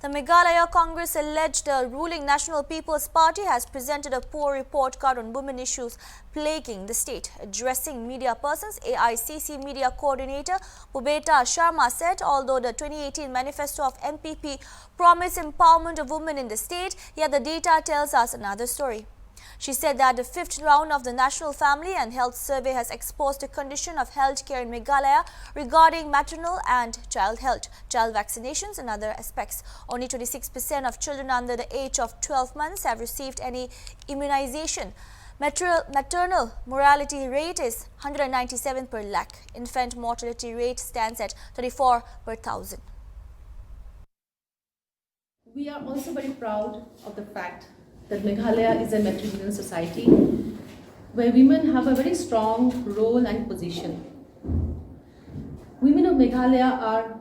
The Meghalaya Congress alleged the ruling National People's Party has presented a poor report card on women issues plaguing the state. Addressing media persons, AICC Media Coordinator Bubeta Sharma said although the 2018 manifesto of MPP promised empowerment of women in the state, yet the data tells us another story. She said that the fifth round of the National Family and Health Survey has exposed the condition of healthcare in Meghalaya regarding maternal and child health, child vaccinations and other aspects. Only 26% of children under the age of 12 months have received any immunization. Maternal mortality rate is 197 per lakh. Infant mortality rate stands at 34 per thousand. We are also very proud of the fact that Meghalaya is a matrilineal society where women have a very strong role and position. Women of Meghalaya are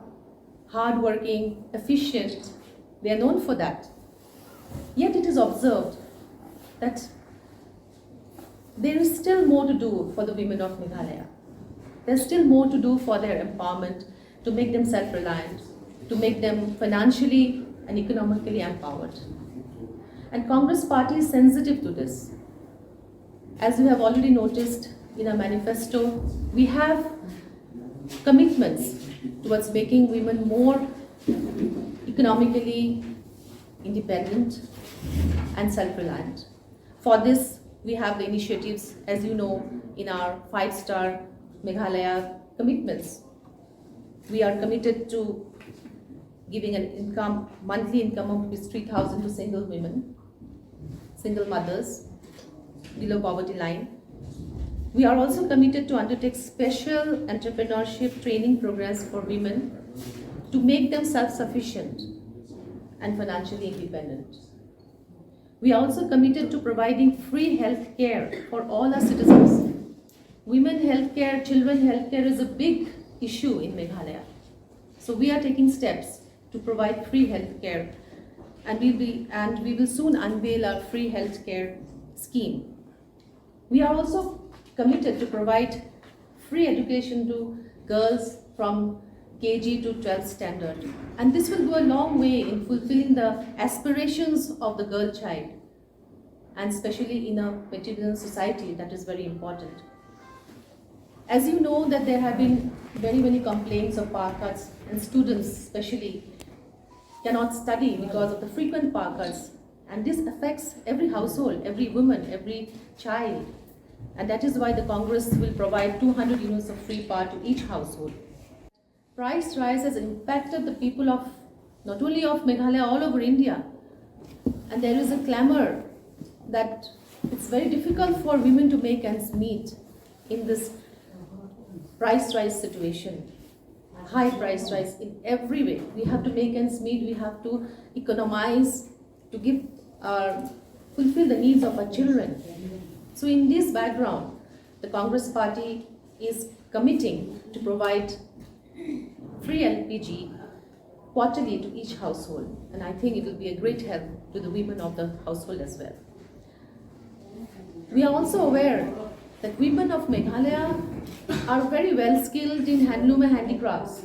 hardworking, efficient. They are known for that. Yet it is observed that there is still more to do for the women of Meghalaya. There's still more to do for their empowerment, to make them self-reliant, to make them financially and economically empowered. And Congress Party is sensitive to this. As you have already noticed in our manifesto, we have commitments towards making women more economically independent and self-reliant. For this, we have the initiatives, as you know, in our 5-star Meghalaya commitments. We are committed to giving an monthly income of 3,000 to single women, single mothers below poverty line. We are also committed to undertake special entrepreneurship training programs for women to make them self-sufficient and financially independent. We are also committed to providing free health care for all our citizens. Women health care, children health care is a big issue in Meghalaya. So we are taking steps to provide free health care, and we will soon unveil our free health care scheme. We are also committed to provide free education to girls from KG to 12th standard, and this will go a long way in fulfilling the aspirations of the girl child, and especially in a matrilineal society that is very important. As you know that there have been very many complaints of power cuts, and students especially cannot study because of the frequent power cuts, and this affects every household, every woman, every child, and that is why the Congress will provide 200 units of free power to each household. Price rise has impacted the people of not only of Meghalaya, all over India, and there is a clamor that it's very difficult for women to make ends meet in this price rise situation. High price rise in every way. We have to make ends meet, we have to economize to fulfill the needs of our children. So in this background, the Congress Party is committing to provide free LPG quarterly to each household, and I think it will be a great help to the women of the household as well. We are also aware that women of Meghalaya are very well skilled in handloom and handicrafts,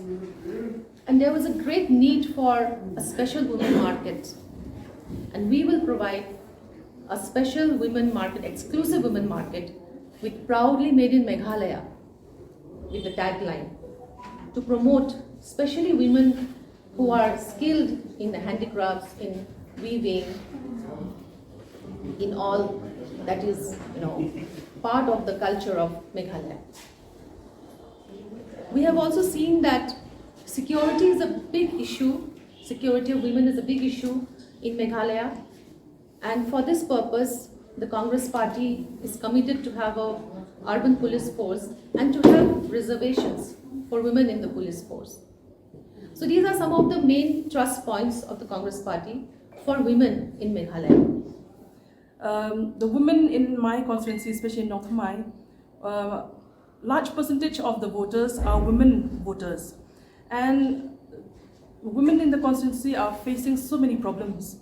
and there was a great need for a special women market, and we will provide a special women market, exclusive women market with proudly made in Meghalaya with the tagline to promote especially women who are skilled in the handicrafts, in weaving, in all that is part of the culture of Meghalaya. We have also seen that security is a big issue. Security of women is a big issue in Meghalaya, and for this purpose, the Congress Party is committed to have an urban police force and to have reservations for women in the police force. So these are some of the main thrust points of the Congress Party for women in Meghalaya. The women in my constituency, especially in North Mai, large percentage of the voters are women voters, and women in the constituency are facing so many problems,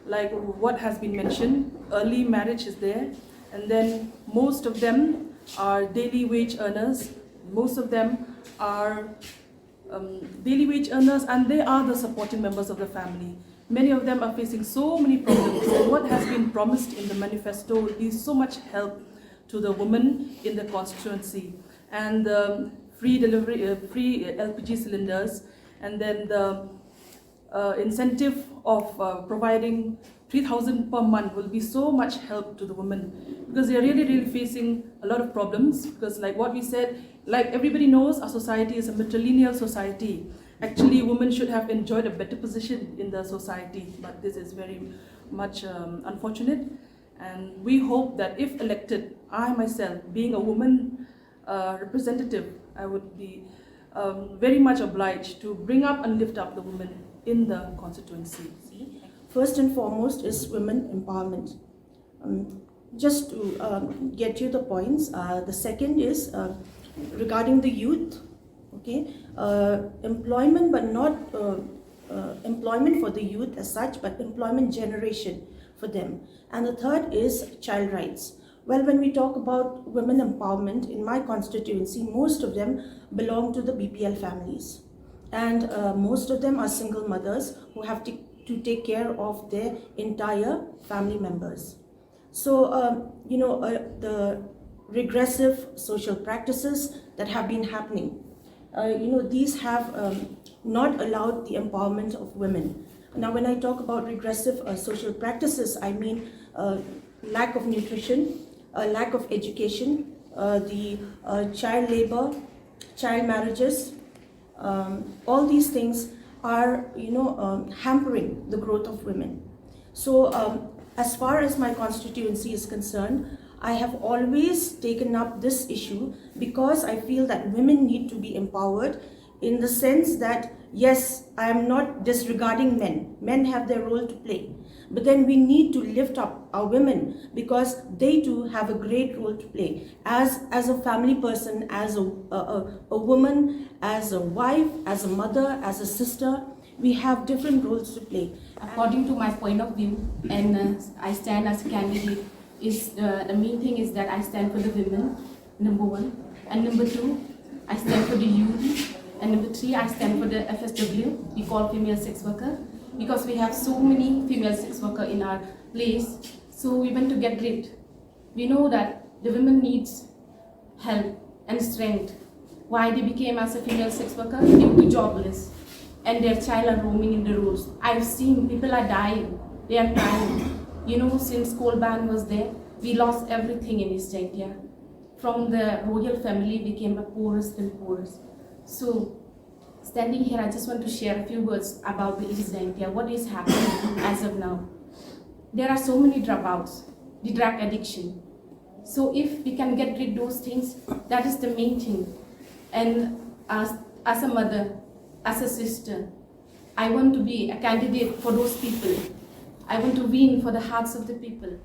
like what has been mentioned. Early marriage is there, and then most of them are daily wage earners. Most of them are daily wage earners, and they are the supporting members of the family. Many of them are facing so many problems, and what has been promised in the manifesto will be so much help to the women in the constituency. And the free delivery, free LPG cylinders, and then the incentive of providing 3,000 per month will be so much help to the women, because they are really facing a lot of problems. Because like what we said, like everybody knows, our society is a matrilineal society. Actually, women should have enjoyed a better position in the society, but this is very much unfortunate. And we hope that if elected, I myself, being a woman representative, I would be very much obliged to bring up and lift up the women in the constituency. First and foremost is women empowerment. Just to get you the points, the second is regarding the youth. Okay, employment, but not employment for the youth as such, but employment generation for them. And the third is child rights. Well, when we talk about women empowerment in my constituency, most of them belong to the BPL families, and most of them are single mothers who have to take care of their entire family members. So, the regressive social practices that have been happening, these have not allowed the empowerment of women. Now, when I talk about regressive social practices, I mean lack of nutrition, lack of education, the child labor, child marriages, all these things are, hampering the growth of women. So, as far as my constituency is concerned, I have always taken up this issue because I feel that women need to be empowered, in the sense that, yes, I am not disregarding men. Men have their role to play. But then we need to lift up our women, because they too have a great role to play. As a family person, as a woman, as a wife, as a mother, as a sister, we have different roles to play. According to my point of view, and I stand as a candidate, is the main thing is that I stand for the women, number one, and number two, I stand for the youth, and number three, I stand for the FSW, we call female sex worker, because we have so many female sex worker in our place, so we want to get rid. We know that the women needs help and strength. Why they became as a female sex worker? Due to jobless, and their child are roaming in the roads. I've seen people are dying, they are dying. Since coal ban was there, we lost everything in East India. From the royal family, we became the poorest and poorest. So, standing here, I just want to share a few words about the East India, what is happening as of now. There are so many dropouts, the drug addiction. So if we can get rid of those things, that is the main thing. And as a mother, as a sister, I want to be a candidate for those people. I want to win for the hearts of the people.